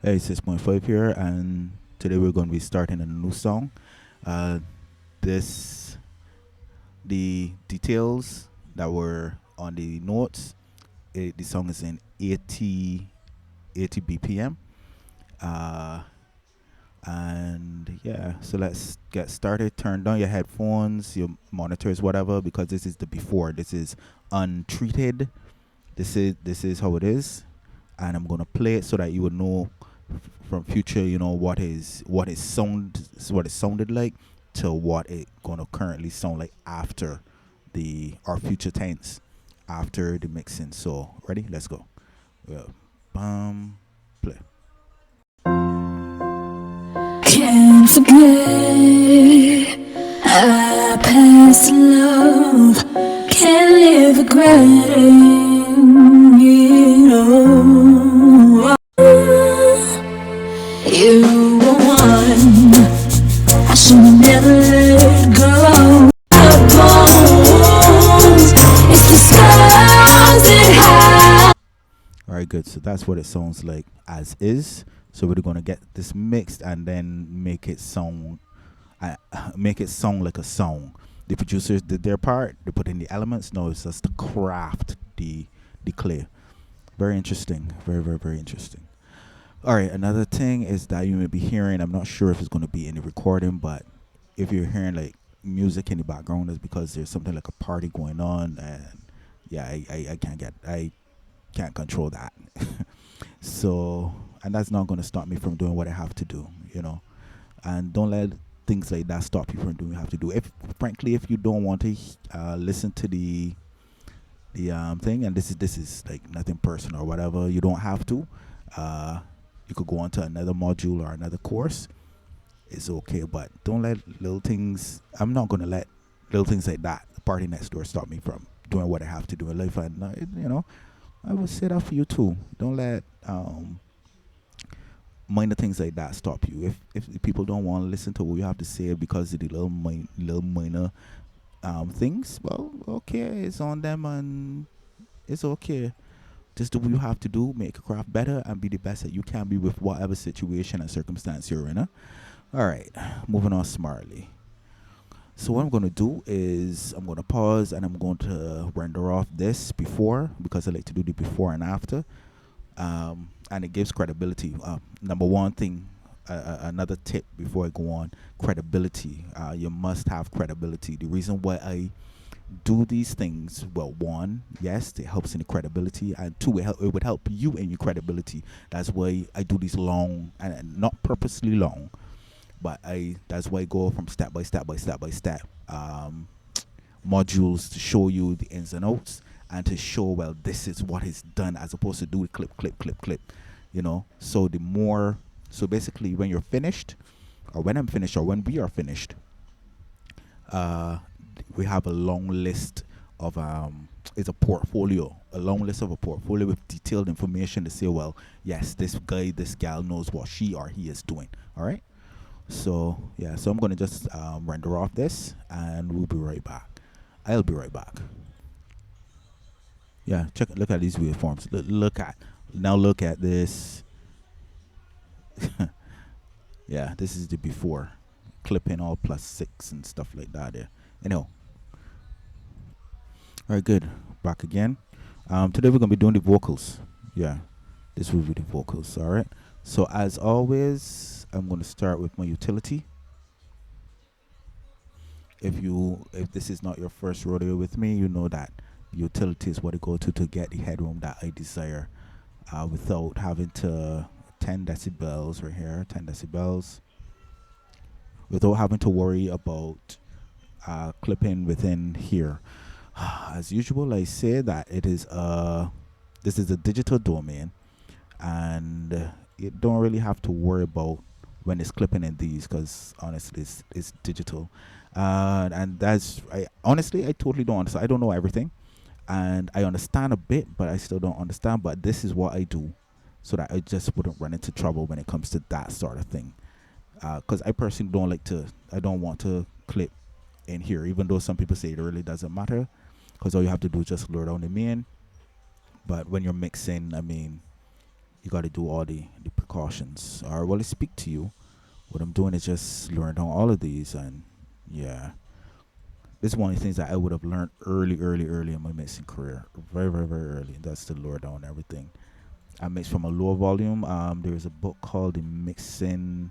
Hey, 6.5 here, and today we're going to be starting a new song. Uh, this the details that were on the notes. The song is in 80 BPM. Uh, and yeah, so let's get started. Turn down your headphones, your monitors, whatever, because this is the before. This is untreated. This is how it is, and I'm gonna play it so that you would know from future, what it sounded like to what it gonna currently sound like after the our future tense after the mixing. So ready? Let's go. Yeah. Play. Can't forget our past love. Can't live regretting it all. You were one I should never let go. The bones, it's the scars that hide. All right, good. So that's what it sounds like as is. So we're gonna get this mixed and then uh, make it sound like a song. The producers did their part. They put in the elements. No, it's just to craft the clay. Very interesting. Very, very, very interesting. All right. Another thing is that you may be hearing. I'm not sure if it's going to be in the recording, but if you're hearing like music in the background, that's because there's something like a party going on, and yeah, I can't control that. So, and that's not going to stop me from doing what I have to do. And don't let things like that stop you from doing what you have to do. If frankly, if you don't want to listen to the thing, and this is like nothing personal or whatever, you don't have to. Uh, you could go on to another module or another course. It's okay, but don't let little things. I'm not gonna let little things like that, the party next door, stop me from doing what I have to do in life. And I will say that for you too. Don't let minor things like that stop you. If people don't want to listen to what you have to say because of the little minor things, well, okay, it's on them, and it's okay. Just do what you have to do, make your craft better, and be the best that you can be with whatever situation and circumstance you're in. Huh? All right, moving on smartly. So what I'm going to do is I'm going to pause and I'm going to render off this before, because I like to do the before and after, and it gives credibility. Number one thing, another tip before I go on: credibility. You must have credibility. The reason why I do these things, well, one, yes, it helps in the credibility, and two, it would help you in your credibility. That's why I do these long, and not purposely long, but I that's why I go from step by step by step by step modules to show you the ins and outs, and to show, well, this is what is done, as opposed to do it clip clip clip clip. So the more, so basically when you're finished, or when I'm finished, or when we are finished, uh we have a long list of it's a long list of a portfolio with detailed information to say, well, yes, this guy, this gal knows what she or he is doing. All right. So yeah, so I'm gonna just render off this, and we'll be right back. I'll be right back. Yeah, look at these waveforms. Look at this. Yeah, this is the before, clipping all +6 and stuff like that there. Anyhow, all right, good. Back again. Today we're gonna be doing the vocals. Yeah, this will be the vocals. All right. So as always, I'm gonna start with my utility. If this is not your first rodeo with me, you know that utility is what I go to get the headroom that I desire, without having to 10 decibels right here, 10 decibels, without having to worry about clipping within here. As usual, I say that this is a digital domain, and you don't really have to worry about when it's clipping in these, because honestly, it's digital. And that's, I totally don't understand. I don't know everything, and I understand a bit, but I still don't understand. But this is what I do, so that I just wouldn't run into trouble when it comes to that sort of thing. Because I personally don't like to. I don't want to clip in here, even though some people say it really doesn't matter, because all you have to do is just lower down the main. But when you're mixing, I mean, you got to do all the precautions. Or will it speak to you? What I'm doing is just learn on all of these, and yeah, this is one of the things that I would have learned early in my mixing career, very early. And that's the lower down everything. I mix from a lower volume. There is a book called the Mixing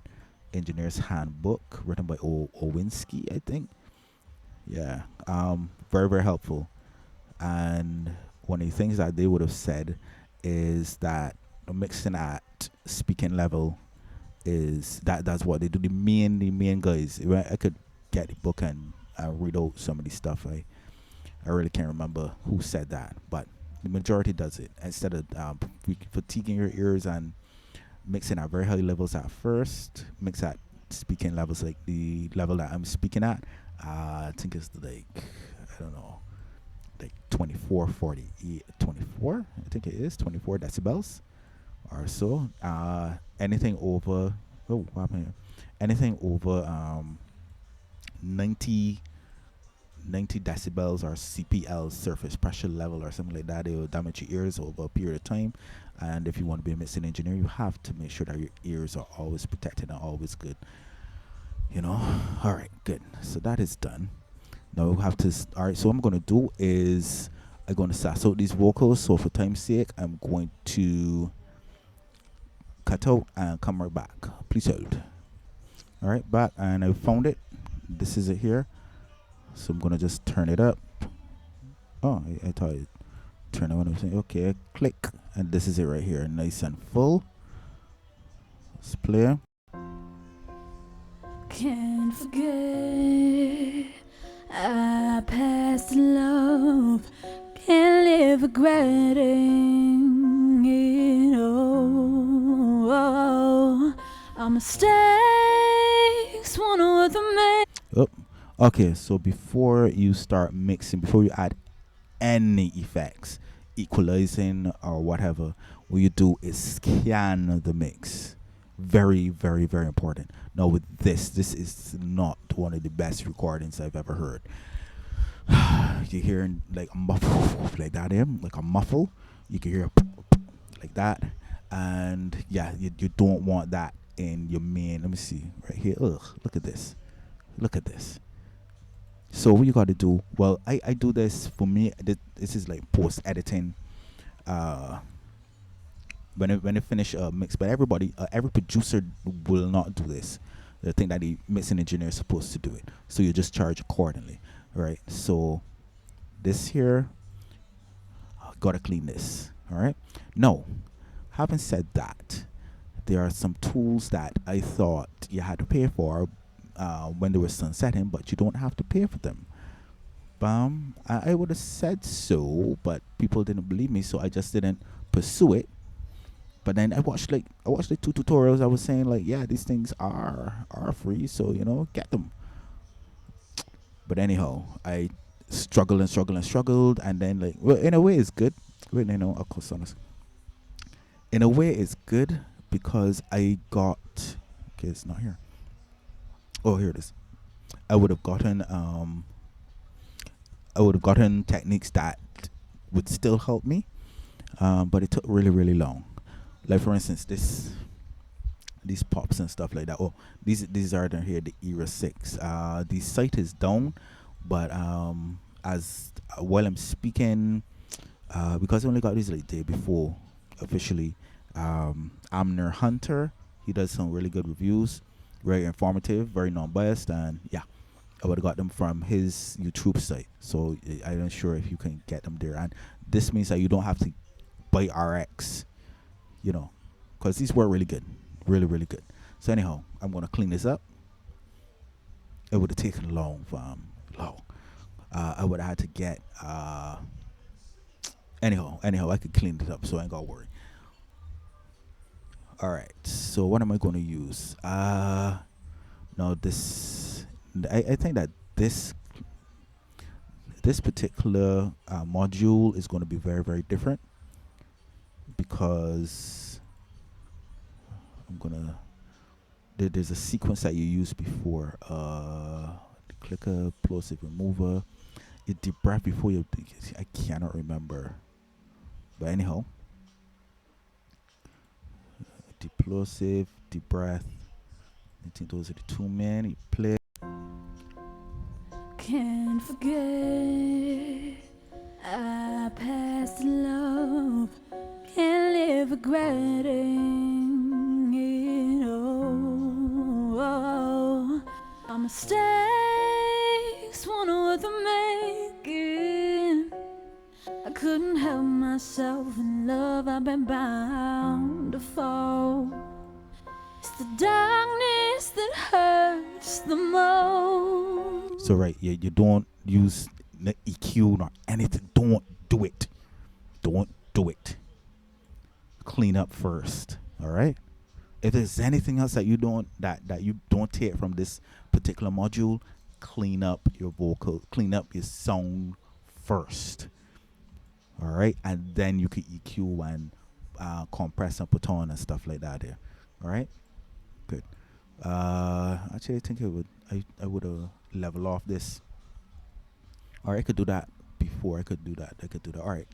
Engineer's Handbook, written by Owinski, I think. Yeah, very helpful. And one of the things that they would have said is that mixing at speaking level is that's what they do. The main guys. I could get the book and read out some of the stuff. I really can't remember who said that, but the majority does it instead of fatiguing your ears and mixing at very high levels at first. Mix at speaking levels like the level that I'm speaking at. I think it's like I don't know, like 24, 40, 24. I think it is 24 decibels or so. Anything over what happened here? Anything over 90 90 decibels or CPL, surface pressure level or something like that, it will damage your ears over a period of time. And if you want to be a mixing engineer, you have to make sure that your ears are always protected and always good. You know. All right, good. So that is done. Now we have to. All right. So what I'm gonna do is I'm gonna sass out these vocals. So for time's sake, I'm going to cut out and come right back. Please hold. All right, back, and I found it. This is it here. So I'm gonna just turn it up. Oh, I thought it turn it on. I'm saying okay, click, and this is it right here, nice and full. Let's play. Can't forget our past love. Can't live regretting it all. Our mistakes won't worth a man. Oh, okay. So before you start mixing, before you add any effects, equalizing or whatever, what you do is scan the mix. Very important. Now with this is not one of the best recordings I've ever heard. You're hearing like a muffle like that, like a muffle. You can hear like that, and yeah, you don't want that in your main. Let me see right here. Ugh, look at this. Look at this. So what you got to do? Well, I do this for me. This is like post editing. Uh, when I finish a mix, but every producer will not do this. They think that the mixing engineer is supposed to do it. So you just charge accordingly, right? So this here, gotta clean this. All right. No, having said that, there are some tools that I thought you had to pay for when they were sunsetting, but you don't have to pay for them. I would have said so, but people didn't believe me, so I just didn't pursue it. But then I watched like two tutorials. I was saying like, yeah, these things are free, so get them. But anyhow, I struggled, and then like, well, in a way, it's good. Wait, of course, honest. In a way, it's good because I got. Okay, it's not here. Oh, here it is. I would have gotten techniques that would still help me, but it took really long. Like for instance, these pops and stuff like that. Oh, these are down here, the Era 6. The site is down, but as while I'm speaking, because I only got these like day before officially. Amner Hunter, he does some really good reviews, very informative, very non-biased, and yeah, I would have got them from his YouTube site. So I'm not sure if you can get them there, and this means that you don't have to buy RX, because these were really good, really good. So anyhow, I'm gonna clean this up. It would have taken long. I would have had to get. Anyhow, I could clean it up, so I ain't gotta worry. All right. So what am I going to use? No, this. I think that this particular module is going to be very different because I'm gonna. There's a sequence that you used before. The clicker, plosive remover, you deep breath before you. I cannot remember. But anyhow, Explosive, Deep Breath. I think those are the two men he played. Can't forget our past love. Can't live regretting it all. Our mistakes weren't worth making. I couldn't help myself in love. I've been bound to fall. It's the darkness that hurts the most. So right, yeah, you don't use the EQ nor anything. Don't do it. Don't do it. Clean up first. All right. If there's anything else that you don't take from this particular module, clean up your vocal, clean up your sound first. All right, and then you can EQ and compress and put on and stuff like that there. All right, good. Actually, I think I would level off this. Or I could do that before I could do that. All right.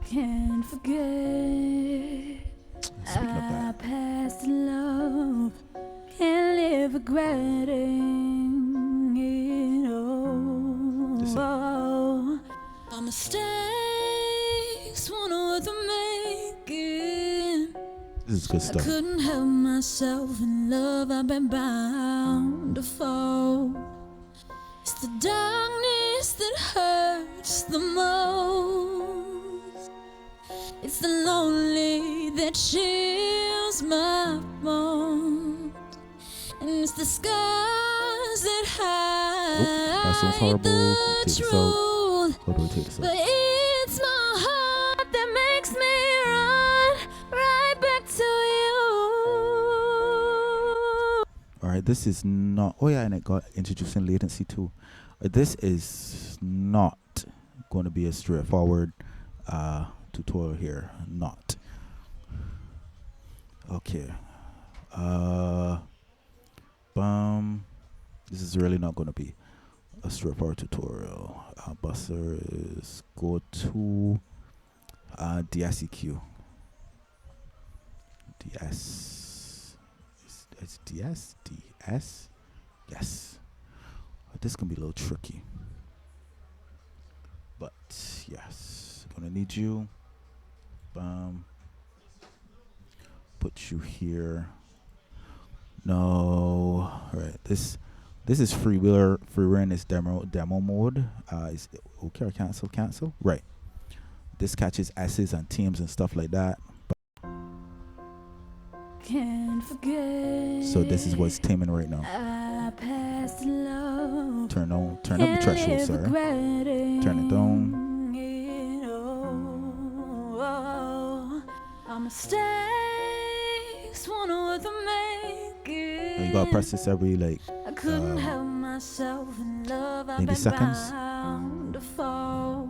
Can't forget our past love. Can't live regretting it all. Our mistakes weren't worth making. This is good stuff. I couldn't help myself in love. I've been bound to fall. It's the darkness that hurts the most. It's the lonely that chills my bones. And it's the scars that hide the truth. How do I take this out? But it's my heart that makes me run right back to you. All right, this is not. Oh yeah, and it got introducing latency too. This is not going to be a straightforward tutorial here. Not. Okay. This is really not going to be a straightforward tutorial. Buzzers, go to DSEQ. DS. It's DS? DS? Yes. This can be a little tricky. But yes, gonna need you. Put you here. No. Alright, this is freeware in this demo mode. Is okay or cancel? Right. This catches S's and teams and stuff like that. Can't forget. So this is what's taming right now. Past love. Turn up the threshold, sir. Turn it down. Our mistakes weren't worth making. You gotta press this every I couldn't help myself in love. maybe seconds.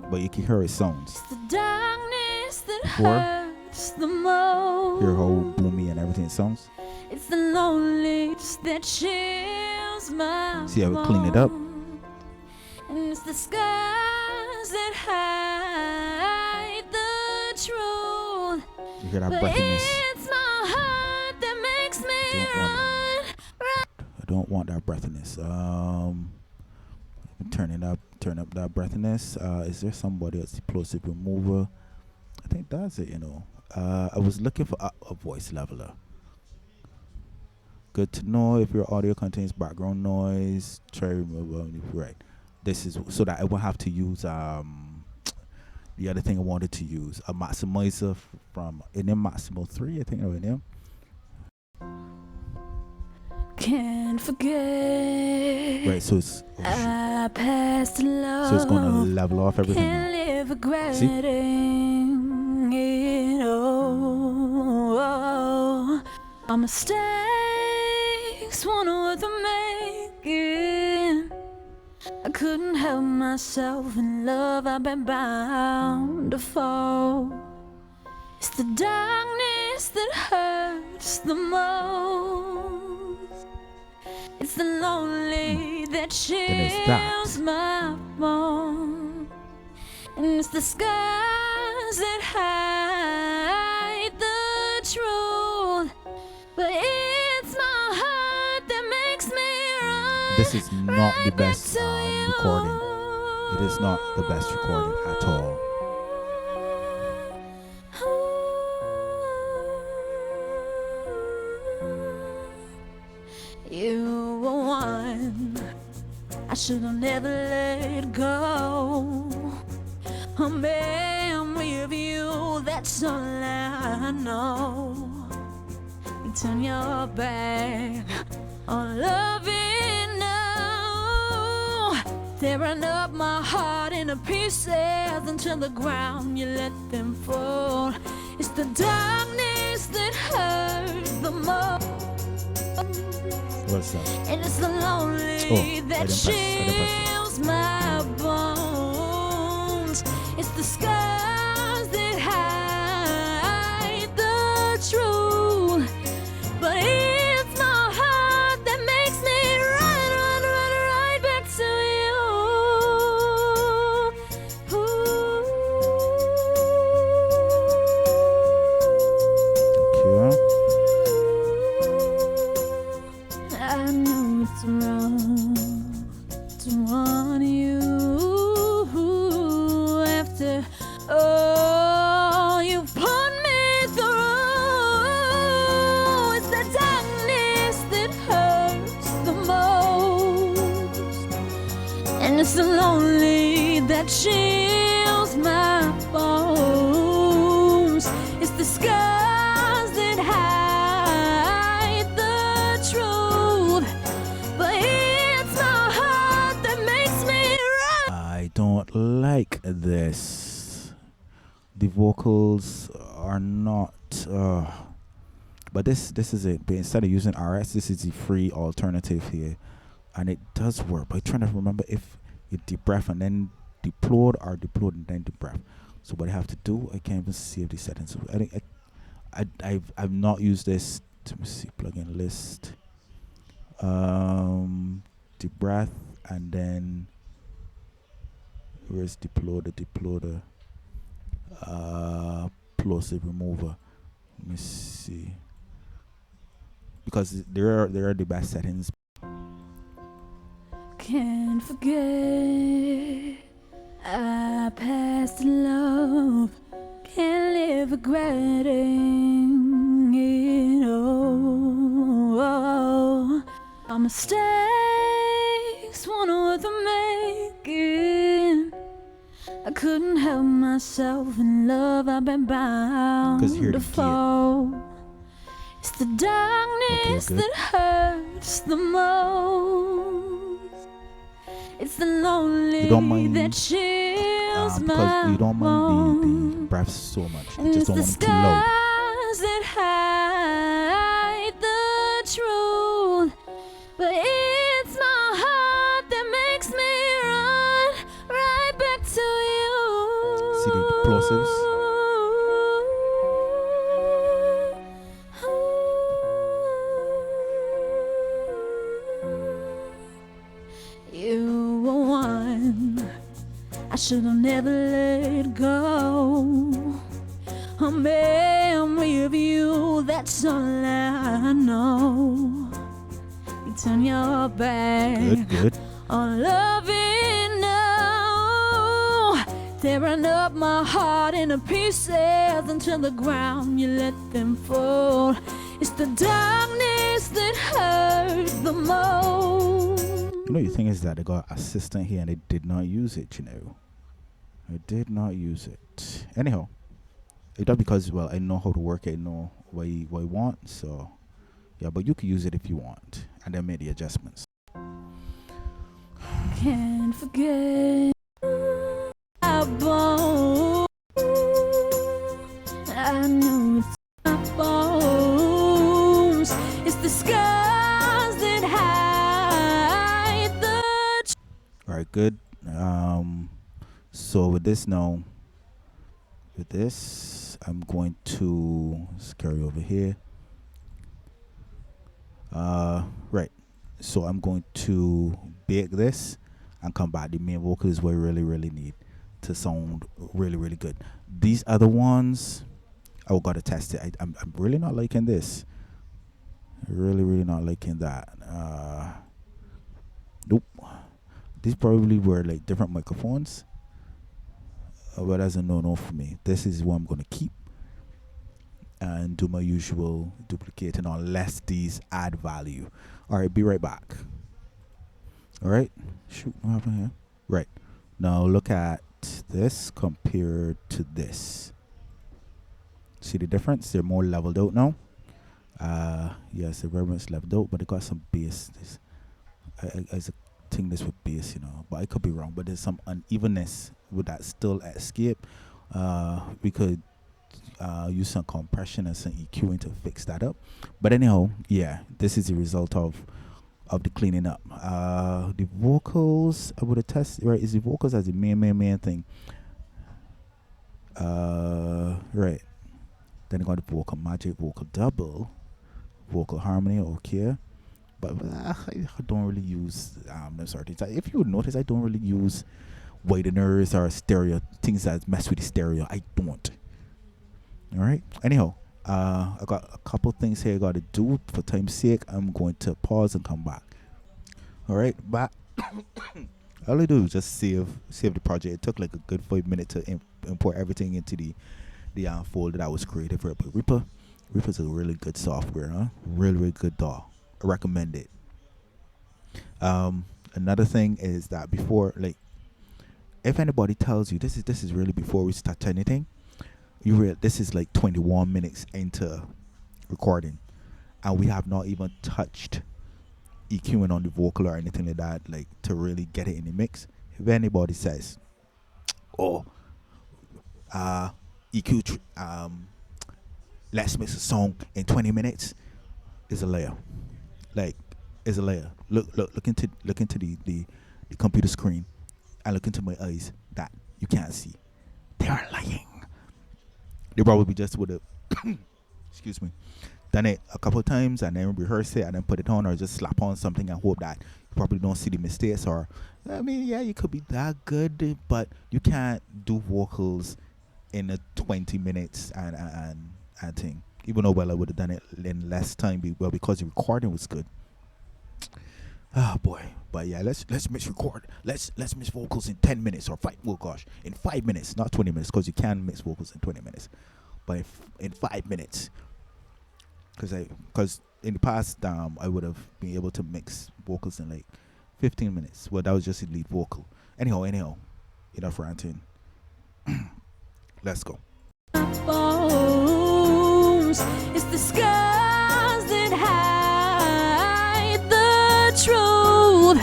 But you can hear it sounds. It's the darkness that Before, hurts the most. hear how boomy and everything it sounds. It's the loneliness that chills my See how we clean it up? And it's the scars that hide the truth. You hear that But breathiness? it's my heart that makes me run. I don't want that breathiness. Turn up that breathiness. Is there somebody else? Explosive remover. I think that's it. I was looking for a voice leveler. Good to know if your audio contains background noise. Try remover. Right. This is so that I won't have to use the other thing I wanted to use, a maximizer from NM Maximal 3, I think, or NM. Can't forget. Right, so it's past love. so it's gonna level off everything. Can't Now. live regretting it all. Our mistakes weren't worth making. I couldn't help myself in love. I've been bound to fall. It's the darkness that hurts the most. It's the lonely that chills my bones. And it's the scars that hide the is not the right back best to you. recording. It is not the best recording at all. You were one I should have never let go. A memory of you, that's all I know. You turn your back on loving now, tearing up my heart into pieces until the ground you let them fall. It's the darkness that hurts the most. What's up? And it's the lonely that chills my bones. It's the scars that hide the truth. But it's my heart that makes me run, run, run right back to you. Okay. I know it's wrong to want you after all you put me through. It's the darkness that hurts the most, and it's the lonely that chills my bones. It's the scars that hide the truth, but it's my heart that makes me run. I don't like this. The vocals are not. But this is it. But instead of using RS, this is the free alternative here, and it does work. But I'm trying to remember if you deep breath and then deployed or deployed and then deep breath. So what I have to do, I can't even save the settings. So I think I've not used this. Let me see, plugin list. Deep breath and then where's deploader? Plosive remover. Let me see. Because there are the best settings. Can't forget our past love. Can't live regretting it all. Our mistakes weren't worth the making. I couldn't help myself in love. I've been 'Cause bound here to the key. fall. It's the darkness good. that hurts the most. It's the lonely You don't mind, that chills my because you don't mind the bones. breath so much. You And just it's don't the want it too low. scars that hide the truth, but it's my heart that makes me run right back to you. See the plosives? You were one I should have never let go. A memory of you, that's all I know. You turn your back Good. on loving now, tearing up my heart into pieces until the ground you let them fall. It's the darkness that hurts the most. You know, the thing is that they got assistant here and they did not use it, you know. I did not use it. Anyhow, it's not because, well, I know how to work it, I know what you want, so yeah, but you can use it if you want and then make the adjustments. Can't forget our bones. I know it's my bones. It's the scars that hide the Alright, good. So with this now, I'm going to just carry over here. Right. So I'm going to bake this and come back. The main vocal is what I really need to sound really good. These other ones, I gotta test it. I'm really not liking this. Really not liking that. These probably were like different microphones, but that's a no for me. This is what I'm gonna keep and do my usual duplicating unless these add value. All right, be right back. All right, shoot, what happened here? Right, now look at this compared to this. See the difference? They're more leveled out now. Yes, they're very much leveled out, but they got some bass. I think this with bass, but I could be wrong. But there's some unevenness with that still escape. We could use some compression and some EQing to fix that up. But anyhow, yeah, this is the result of the cleaning up. The vocals, I would have tested, right? Is the vocals as the main thing? Right. Then I got the vocal magic, vocal double, vocal harmony, okay. But I don't really use them sort of things. If you would notice, I don't really use wideners or stereo, things that mess with the stereo. I don't. All right. Anyhow, I got a couple things here I got to do. For time's sake, I'm going to pause and come back. All right. But all I do is just save the project. It took like a good 5 minutes to import everything into the folder that was created for it. But Reaper's a really good software, huh? Really good DAW. I recommend it. Another thing is that before, like, if anybody tells you this is really before we start anything, this is like 21 minutes into recording, and we have not even touched EQing on the vocal or anything like that, like to really get it in the mix. If anybody says, "Oh, EQ, let's mix a song in 20 minutes," is a layer. Like, is a layer. Look into the computer screen and look into my eyes that you can't see. They are lying. They probably just would have excuse me, done it a couple of times and then rehearse it and then put it on, or just slap on something and hope that you probably don't see the mistakes. Or I mean, yeah, you could be that good, but you can't do vocals in a 20 minutes and thing. Even though, well, I would have done it in less time, because the recording was good. Oh boy. But yeah, let's mix record. Let's mix vocals in 10 minutes or in 5 minutes, not 20 minutes, because you can mix vocals in 20 minutes, but in 5 minutes. Because in the past, I would have been able to mix vocals in like 15 minutes. Well, that was just the lead vocal. Anyhow, enough ranting. Let's go. It's the scars that hide the truth,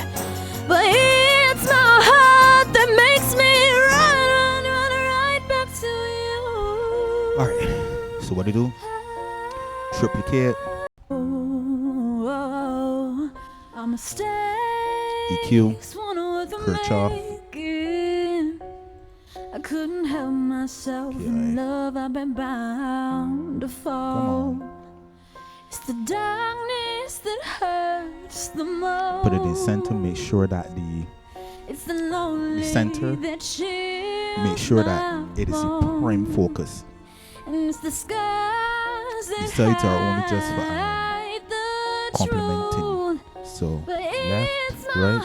but it's my heart that makes me run right back to you. All right. So what do you do? Triplicate. I'm a EQ. Kirchhoff. I couldn't help myself in love, I've been bound to fall. It's the darkness that hurts the most. Put it in center, make sure that it's the center, make sure that it is a prime focus. And it's the scars that the sides are only just for complementing. So left, right.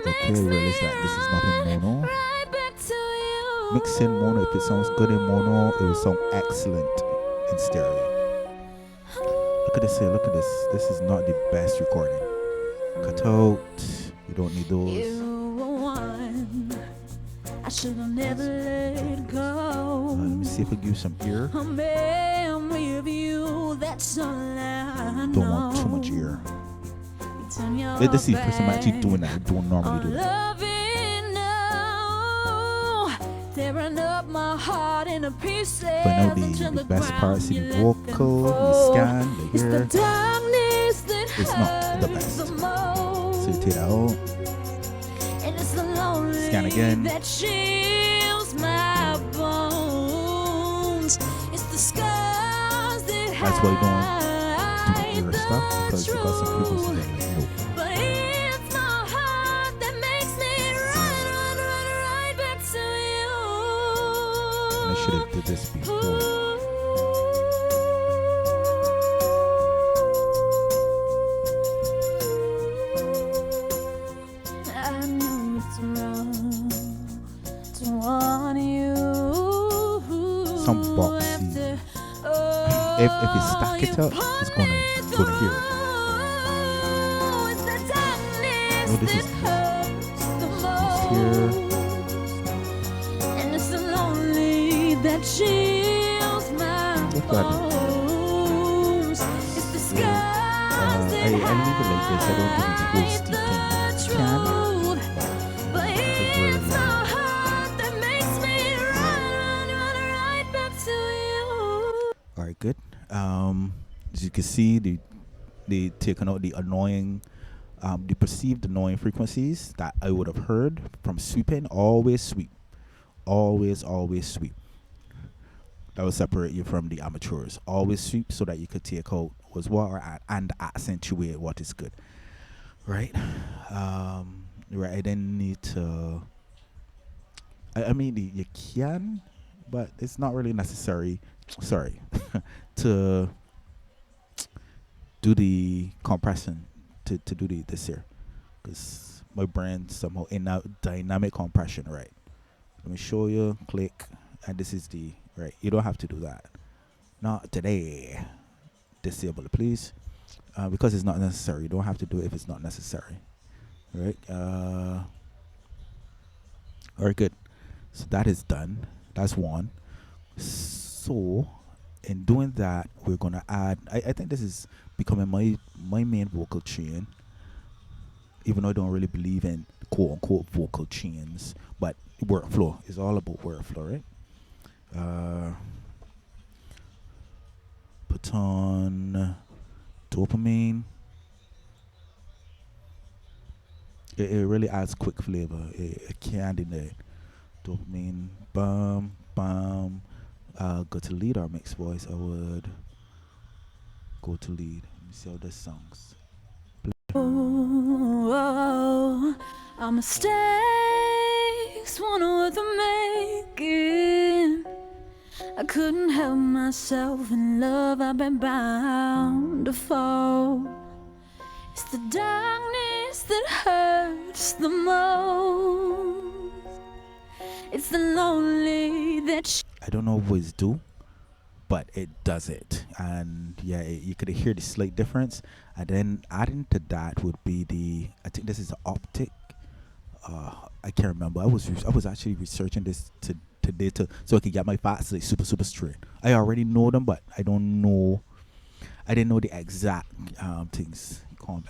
Okay, realize that this is not in mono. Mix in mono. If it sounds good in mono, it will sound excellent in stereo. Look at this here. Look at this. This is not the best recording. Cut out. You don't need those. You were one I should have never let go. Let me see if I give you some ear. A memory of you, that's all I know. Don't want too much ear. Let us see if I'm actually doing that. I don't normally do it. Tearing up my heart in a piece. But now the best part is the vocal, the scan, the ear. It's not the best. So you take that out. Scan again. That's why you don't do the ear stuff, because you got some people saying like, nope. I should have did this before. I know some boxy. If you stack it up, it's gonna hear it. Oh, this is here. And it's the lonely that chills my bones. It's the skies I leave it like this. I don't think it's full steeping. Can. But it's my heart that makes me run right back to you. All right, good. As you can see, they taken out the annoying, the perceived annoying frequencies that I would have heard from sweeping. Always sweep, always sweep. That will separate you from the amateurs. Always sweep so that you could take out what's what and accentuate what is good. Right. Right. I didn't need to. I mean, you can, but it's not really necessary. Sorry, to do the compression to do this here, because my brain somehow in a dynamic compression. Right. Let me show you. Click, and this is the right. You don't have to do that. Not today. Disable it, please, because it's not necessary. You don't have to do it if it's not necessary. Right. All right. Good. So that is done. That's one. So in doing that, we're gonna add. I think this is becoming my main vocal chain, even though I don't really believe in quote unquote vocal chains, but workflow is all about workflow, right? Put on dopamine. It really adds quick flavor. It can't in there. Dopamine, bum, bum. Go to lead our mixed voice. I would go to lead. Let me see how this sounds. Oh, our mistakes weren't worth the making. I couldn't help myself in love. I've been bound to fall. It's the darkness that hurts the most. It's the lonely that I don't know what it's do, but it does it. And yeah, you could hear the slight difference. And then adding to that would be I think this is the optic. I can't remember. I was actually researching this today so I could get my facts like super straight. I already know them, but I didn't know the exact things. I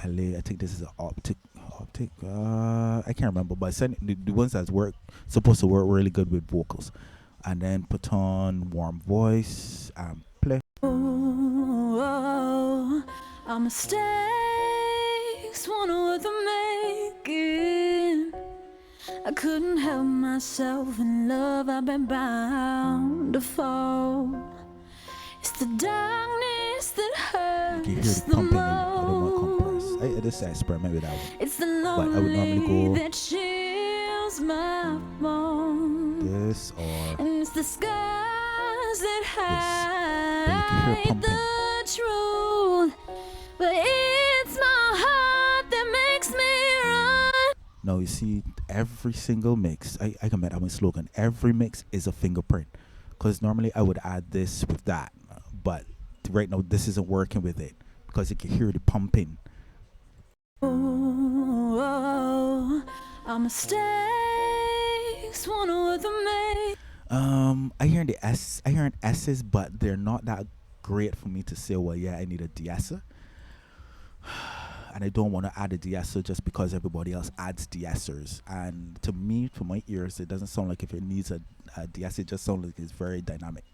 think this is an optic. I can't remember, but the ones that's supposed to work really good with vocals. And then put on warm voice and play. oh, our mistakes weren't worth the making. I couldn't help myself in love. I've been bound to fall. It's the darkness that hurts You hear the the pumping a little more compressed. I just experiment with that one. It's the But I would normally lonely go that chills my bones. this or And it's the skies that But you can hear hide pumping. the truth. But it's my heart that makes me run. now you see every single mix. I can make that my slogan. Every mix is a fingerprint. Because normally I would add this with that. But right now this isn't working with it. Because you can hear the pumping. Oh, our mistakes weren't worth the making. I hear the S. I hear S's, but they're not that great for me to say. Well, yeah, I need a de-esser, and I don't want to add a de-esser just because everybody else adds de-essers. And to me, to my ears, it doesn't sound like if it needs a de-esser. It just sounds like it's very dynamic,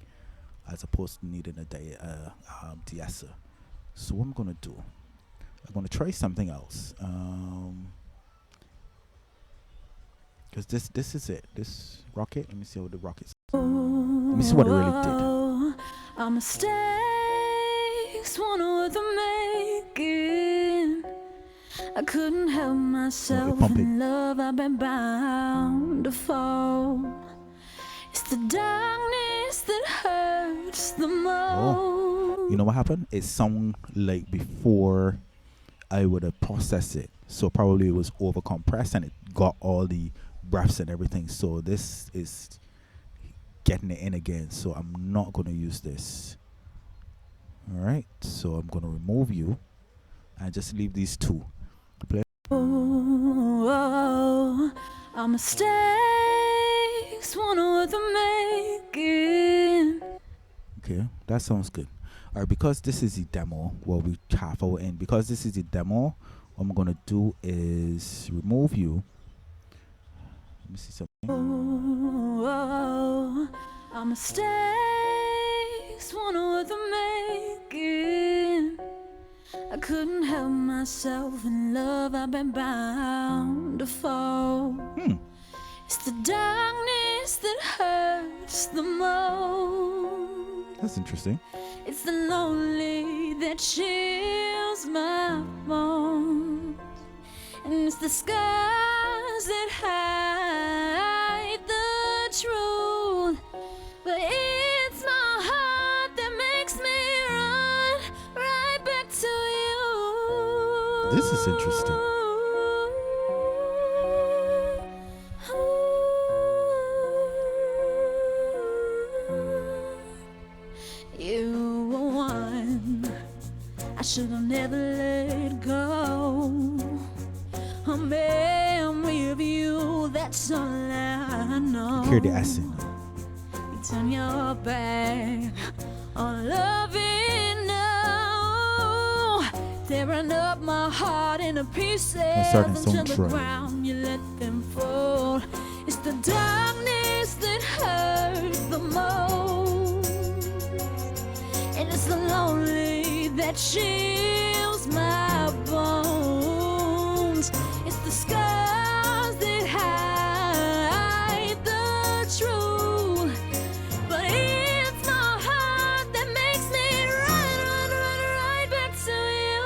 as opposed to needing a de-esser. So what I'm gonna do? I'm gonna try something else. Because this is it. This rocket. Let me see how the rockets. Let me see what it really did. Our mistakes weren't worth the making. I couldn't help myself pump it. in love. I've been bound to fall. It's the darkness that hurts the most. You know what happened? It sounded like before I would have processed it. So probably it was over compressed and it got all the breaths and everything. So this is getting it in again. So I'm not going to use this. All right. So I'm going to remove you and just leave these two. Play. Oh, our mistakes weren't worth the making. Okay, that sounds good. All right, because this is the demo, well, we half-hour in. Because this is the demo, what I'm going to do is remove you. Let me see something. Oh, our mistakes weren't worth the making. I couldn't help myself in love, I've been bound to fall. It's the darkness that hurts the most. That's interesting. It's the lonely that chills my bones. And it's the scars that hide the truth. But it's my heart that makes me run right back to you. This is interesting. You were one I should have never let go. A memory of you, that's all I know. Hear the accent. You turn your back on loving now, tearing up my heart into pieces starting to until sound the dry. ground you let them fall. It's the darkness that hurts the most, and it's the lonely that chills my bones. It's the scars that hide the truth. But it's my heart that makes me run, run, run right back to you.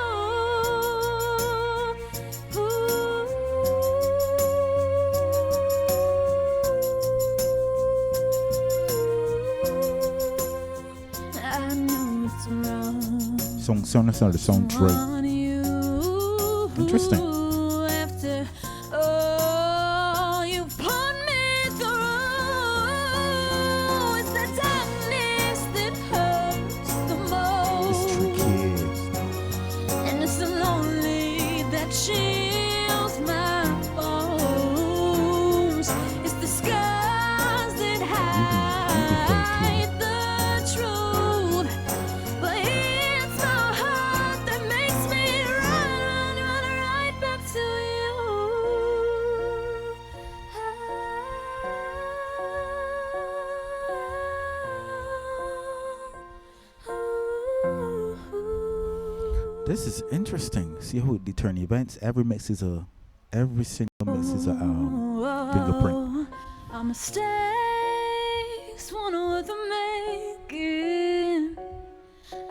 I know it's wrong. Sound right. Interesting. After all you put me through, it's the darkness that hurts the It's most, tricky. and it's the lonely that chills my bones. It's the scars that hide the truth. But it's my heart that makes me run, run, run right back to you. This is interesting. See how they turn events. Every single mix is a fingerprint. Our mistakes weren't worth the making.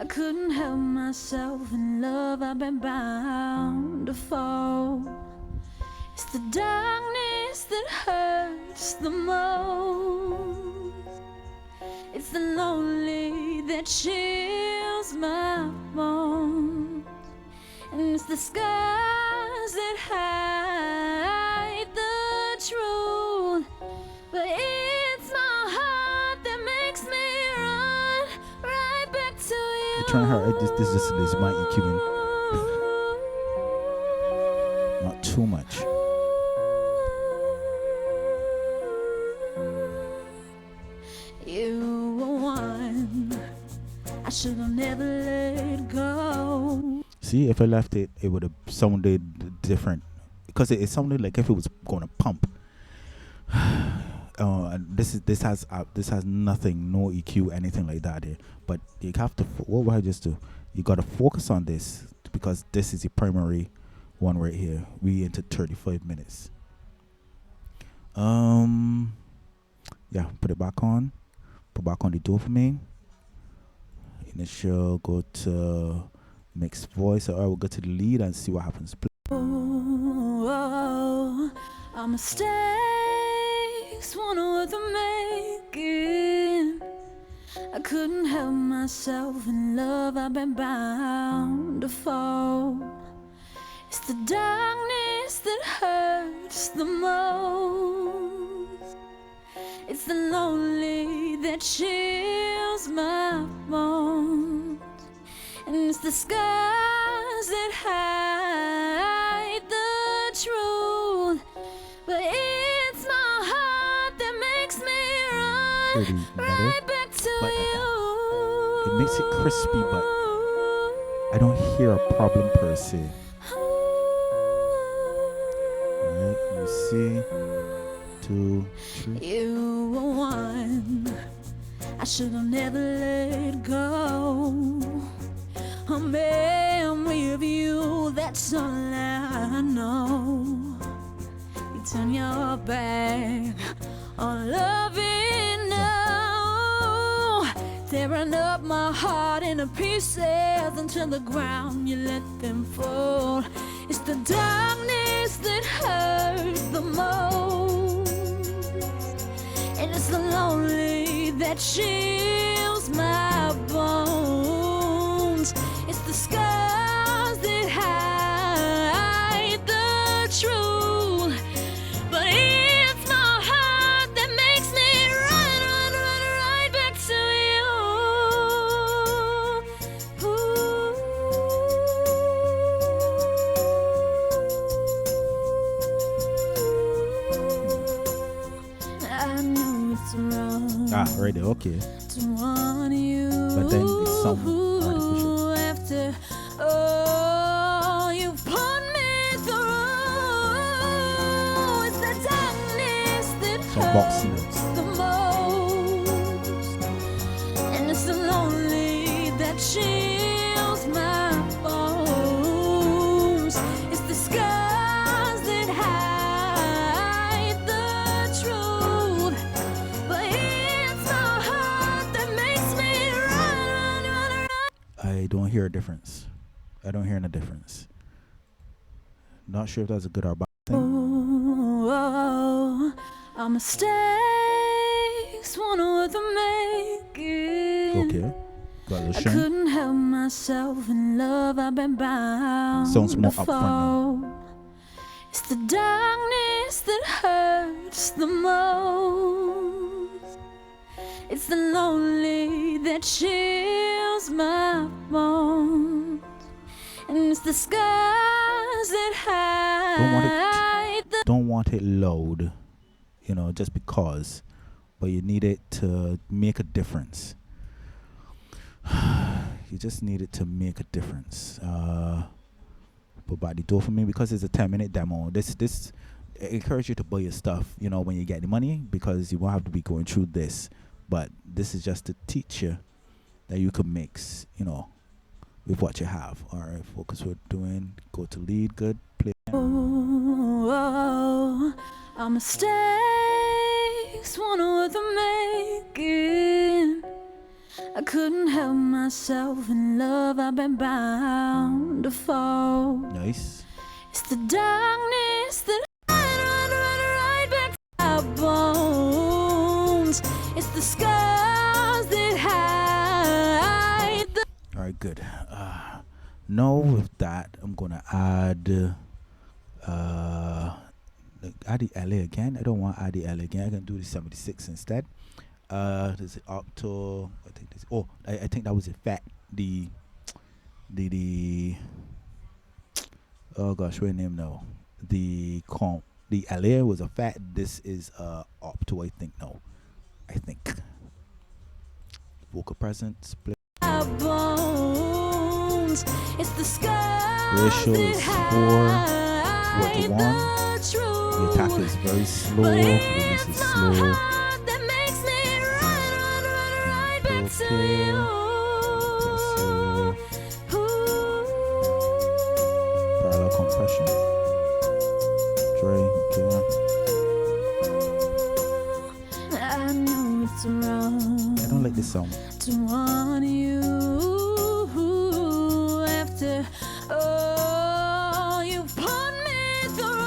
I couldn't help myself in love, I've been bound to fall. It's the darkness that hurts the most. It's the lonely that chills my bones. And it's the scars that hide the truth. But it's my heart that makes me run right back to you. Turn her. This is my EQing. Not too much. You were one I should have never let go. See, if I left it, it would have sounded different. Because it sounded like if it was going to pump. And this has nothing, no EQ, anything like that here. But you have to. What would I just do? You got to focus on this because this is the primary one right here. We into 35 minutes. Yeah, put it back on. Put back on the dopamine. Initial, go to mixed voice. Or we'll go to the lead and see what happens. Oh, our mistakes weren't worth the making. I couldn't help myself in love, I've been bound to fall. It's the darkness that hurts the most. It's the lonely that chills my bones, and it's the scars that hide the truth. But it's my heart that makes me run right back to you. It makes it crispy, but I don't hear a problem per se. Let me see. 2, 3. You were one I should have never let go. A man with you, that's all I know. You turn your back on loving now, tearing up my heart into pieces into the ground. You let them fall. It's the darkness that hurts the most, and it's the lonely that chills my bones. It's the scars that hide the truth. But it's my heart that makes me run right back to you. I know it's wrong. Right there, okay. To want you, But then it's some artificial. after all you've put me through. It's the darkness that Some boxing. hurts the most, and it's the lonely that chills my bones. It's the scars that hide the truth. But it's my heart that makes me run. I don't hear a difference. I don't hear any difference. Not sure if that's a good or bad thing. Oh, our mistakes weren't worth the making. Okay. Got a little I shame. couldn't help myself in love. I've been bound Sounds more to upfront now. fall. It's the darkness that hurts the most. It's the lonely that chills my bones, and it's the scars that hide the. Don't want it loud, just because, but you need it to make a difference. You just need it to make a difference. Put by the door for me, because it's a 10-minute demo. This I encourage you to buy your stuff, when you get the money, because you won't have to be going through this. But this is just to teach you that you can mix, with what you have. All right, focus. We're doing. Go to lead. Good. Play. Oh, our mistakes weren't worth the making. I couldn't help myself in love. I've been bound to fall. Nice. It's the darkness that run right back to our bones. It's the scars that hide the. All right, good. Now with that, I'm gonna add the LA again. I don't want the LA again. I can do the 76 instead. This is up to, I think this. Oh, I think that was a fat. The oh gosh, what name now? The LA was a fat. This is up to, I think. No, I think vocal presence. Split. Our bones. It's the scars Ratio that is 4 hide to 1. the The attack truth. is very slow. But Release it's is my slow. heart that makes me run right back to Okay. you. Parallel compression. Dre, okay. I know it's wrong I don't like this song. to want you after all you've put me through.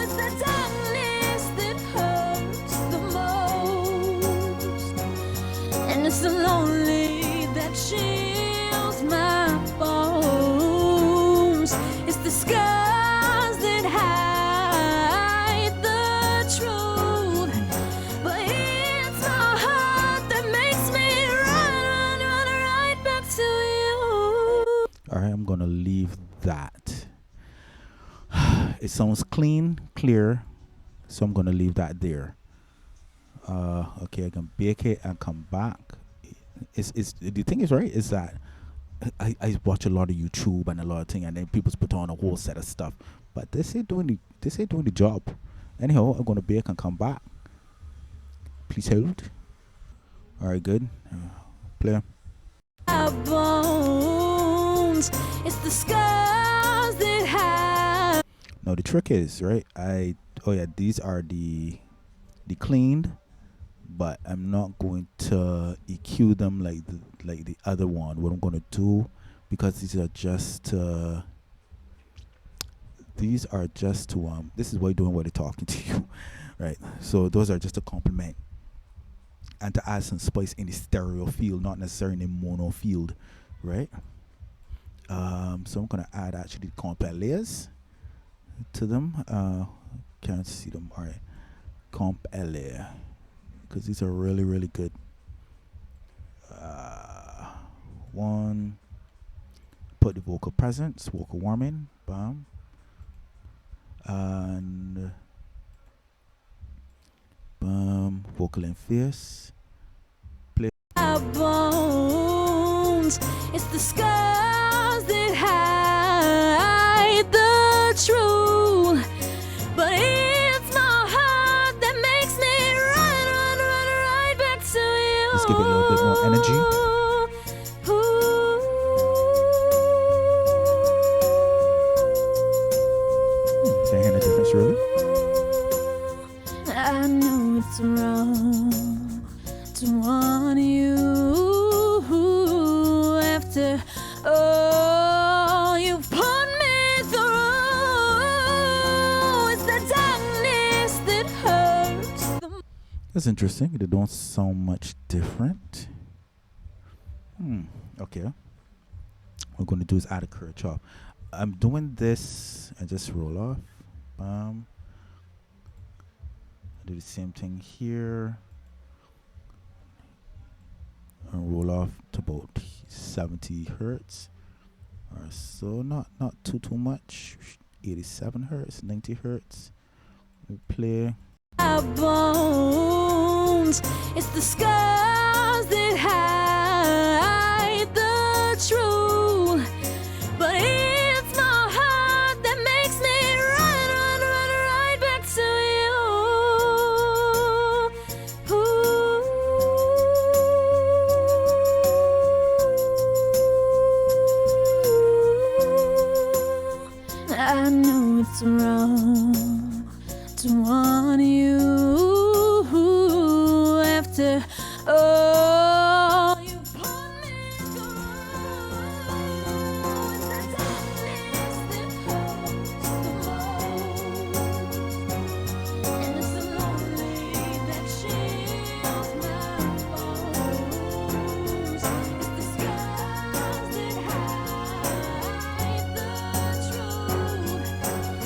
It's the darkness that hurts the most, and it's the lonely that chills my bones. It's the scars that hide the truth. gonna leave that. It sounds clean, clear, so I'm gonna leave that there. Okay, I can bake it and come back. It's the thing is right is that I watch a lot of YouTube and a lot of thing, and then people's put on a whole set of stuff, but this ain't doing the job. Anyhow, I'm gonna bake and come back. Please hold. All right, good. Play. Our bones, it's the scars that have. Now the trick is right. These are the cleaned, but I'm not going to EQ them like the other one. What I'm going to do, because these are just to this is why doing what they're talking to you, right? So those are just a compliment and to add some spice in the stereo field, not necessarily in the mono field, right? So I'm gonna add actually comp layers to them. Can't see them. All right, comp layer, because these are really really good. One, put the vocal presence, vocal warming, bam, and bam, vocal and fierce. Play. Our bones, it's the scars that hide the truth. But it's my heart that makes me run right back to you. Let's give it a little bit more energy. Can't hear the difference really. I know it's wrong to want you after all you've put me through. It's the darkness that hurts. That's interesting. They don't sound much different. Okay. What we're going to do is add a curve chop. I'm doing this and just roll off. Do the same thing here. And roll off to about 70 hertz. Or so, not too much. 87 hertz, 90 hertz. We play. Our bones, it's the scars that hide the truth. But it's my heart that makes me run right back to you. I know it's wrong to want you after all you put me through. It's the darkness that hurts the most, and it's the lonely that chills my bones. It's the scars that hide the truth,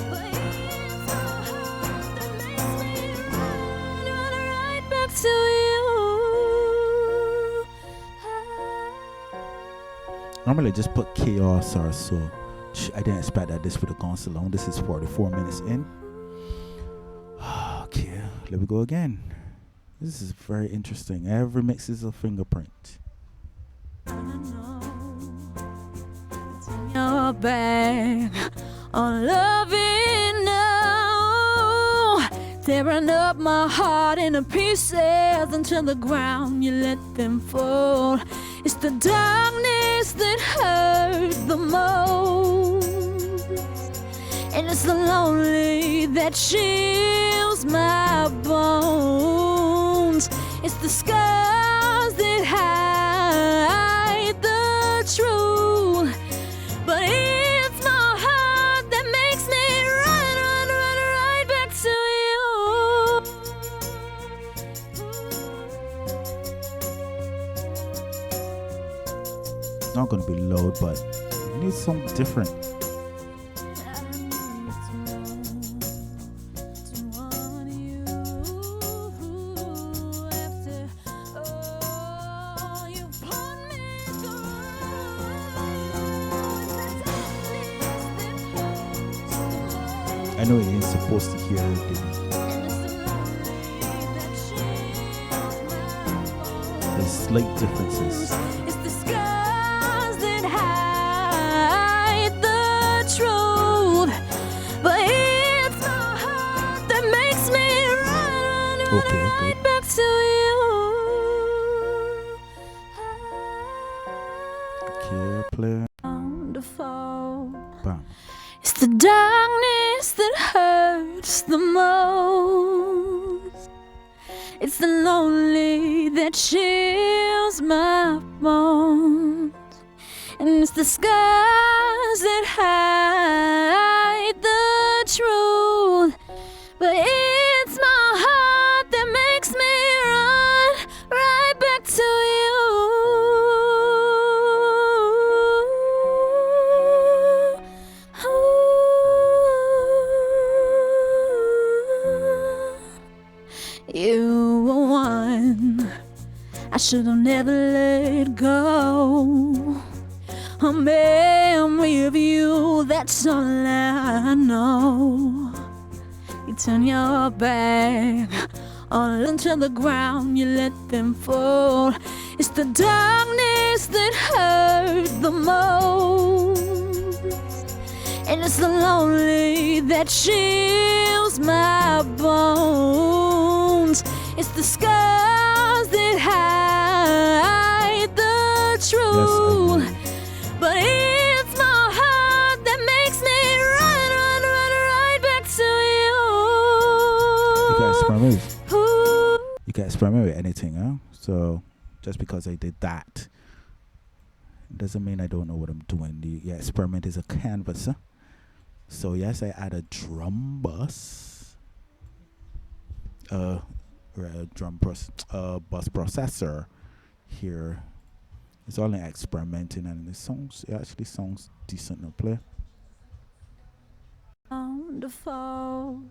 but it's my heart that makes me run right back to you. Normally just put chaos or so. I didn't expect that this would have gone so long. This is 44 minutes in. Okay, let me go again. This is very interesting. Every mix is a fingerprint. Your back on loving now, tearing up my heart into pieces until the ground you let them fall. It's the darkness that hurts the most, and it's the lonely that chills my bones. It's the scars that hide the truth, but it's my heart that makes me run right back to It's not going to be loud, but it needs something different. I know you ain't supposed to hear it. There's slight differences. It's the scars that hide the truth, but it's my heart that makes me run right back to you. Okay, play. Wonderful. Bam. It's the darkness that hurts the most. It's the lonely that chills my bones. And it's the scars that hide the truth, but it's my heart that makes me run right back to you. You were one I should have never let go. A memory of you, that's all I know. You turn your back all into the ground, you let them fall. It's the darkness that hurt the most, and it's the lonely that chills my bones. It's the scars that hide the truth, but it's my heart that makes me run right back to you. You guys experiment. You can experiment with anything, huh? So just because I did that doesn't mean I don't know what I'm doing. The experiment is a canvas, huh? So yes, I add a drum bus, bus processor here. It's only experimenting, and it actually sounds decent to play. Wonderful.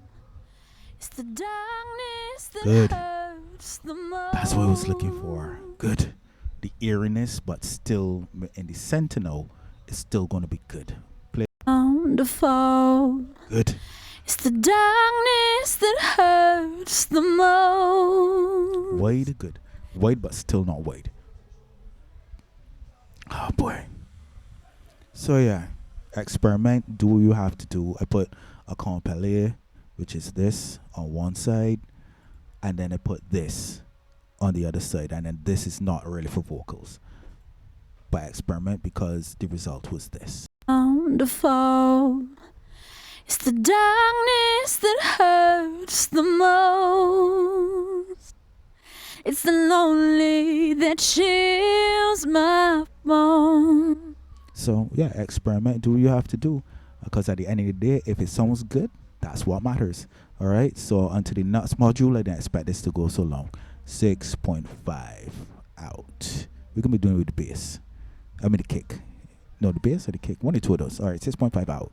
It's the darkness that Good. hurts the most. That's what I was looking for. Good. The eeriness, but still in the Sentinel, it's still going to be good. Play. Wonderful. Good. It's the darkness that hurts the most. Wide, good. Wide, but still not wide. Oh boy. So yeah, experiment. Do what you have to do. I put a compilé, which is this, on one side, and then I put this on the other side, and then this is not really for vocals, but experiment because the result was this. Wonderful. It's the darkness that hurts the most. It's the lonely that chills my bones. So yeah, experiment. Do what you have to do, because at the end of the day, if it sounds good, that's what matters. All right. So onto the nuts module. I didn't expect this to go so long. 6.5 out. We're gonna be doing it with the bass. I mean the kick. No, the bass or the kick. One or two of those. All right. 6.5 out.